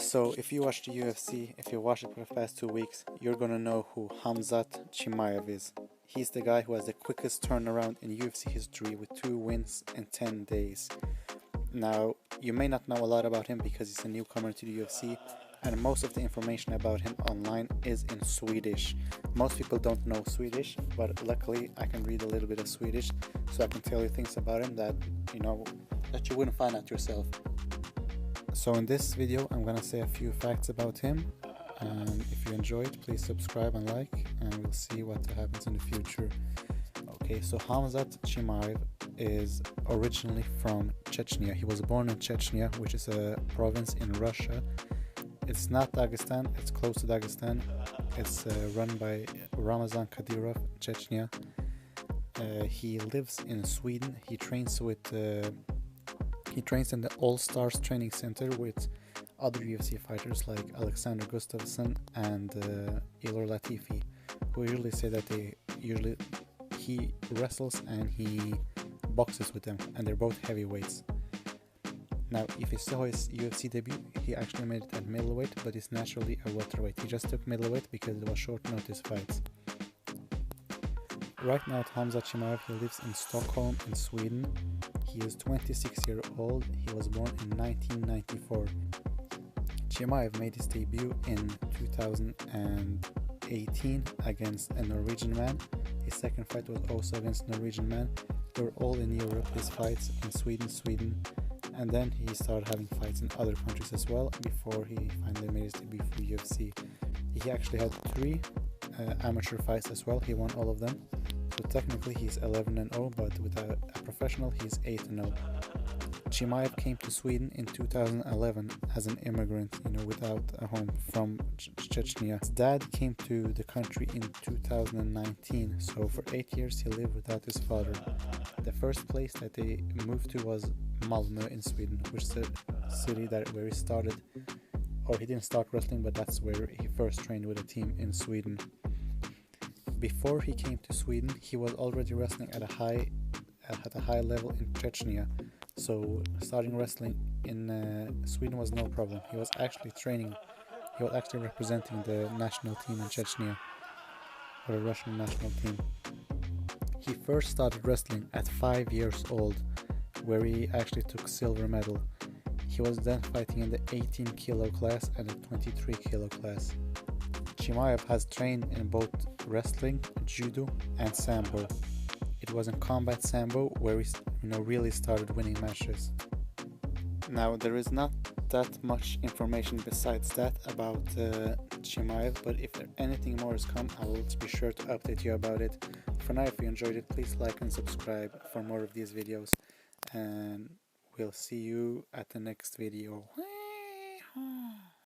So if you watch the UFC, if you watch it for the past 2 weeks, you're gonna know who Khamzat Chimaev is. He's the guy who has the quickest turnaround in UFC history with 2 wins in 10 days. Now, you may not know a lot about him because he's a newcomer to the UFC, and most of the information about him online is in Swedish. Most people don't know Swedish, but luckily I can read a little bit of Swedish, so I can tell you things about him that you wouldn't find out yourself. So in this video I'm gonna say a few facts about him, and if you enjoyed, please subscribe and like, and we'll see what happens in the future. Okay, so Khamzat Chimaev is originally from Chechnya. He was born in Chechnya, which is a province in Russia. It's not Dagestan, it's close to Dagestan. It's run by Ramazan Kadyrov, Chechnya. He lives in Sweden. He trains in the All Stars Training Center with other UFC fighters like Alexander Gustafsson and Ilor Latifi, who usually say that he wrestles and he boxes with them, and they're both heavyweights. Now, if you saw his UFC debut, he actually made it at middleweight, but he's naturally a welterweight. He just took middleweight because it was short notice fights. Right now, Khamzat Chimaev, he lives in Stockholm in Sweden. He is 26 years old. He was born in 1994. Chimaev made his debut in 2018 against a Norwegian man. His second fight was also against a Norwegian man. They were all in Europe, his fights in Sweden, and then he started having fights in other countries as well before he finally made his debut for UFC. He actually had 3 amateur fights as well. He won all of them. So technically he's 11-0, but with a professional he's 8-0. Chimaev came to Sweden in 2011 as an immigrant, without a home, from Chechnya. His dad came to the country in 2019, so for 8 years he lived without his father. The first place that they moved to was Malmö in Sweden, which is a city where he started, or he didn't start wrestling, but that's where he first trained with a team in Sweden. Before he came to Sweden, he was already wrestling at a high level in Chechnya. So starting wrestling in Sweden was no problem. He was actually representing the national team in Chechnya, or the Russian national team. He first started wrestling at 5 years old, where he actually took silver medal. He was then fighting in the 18 kilo class and the 23 kilo class. Chimaev has trained in both wrestling, judo, and sambo. It was in combat sambo where he really started winning matches. Now, there is not that much information besides that about Chimaev, but if anything more has come, I will be sure to update you about it. For now, if you enjoyed it, please like and subscribe for more of these videos, and we'll see you at the next video.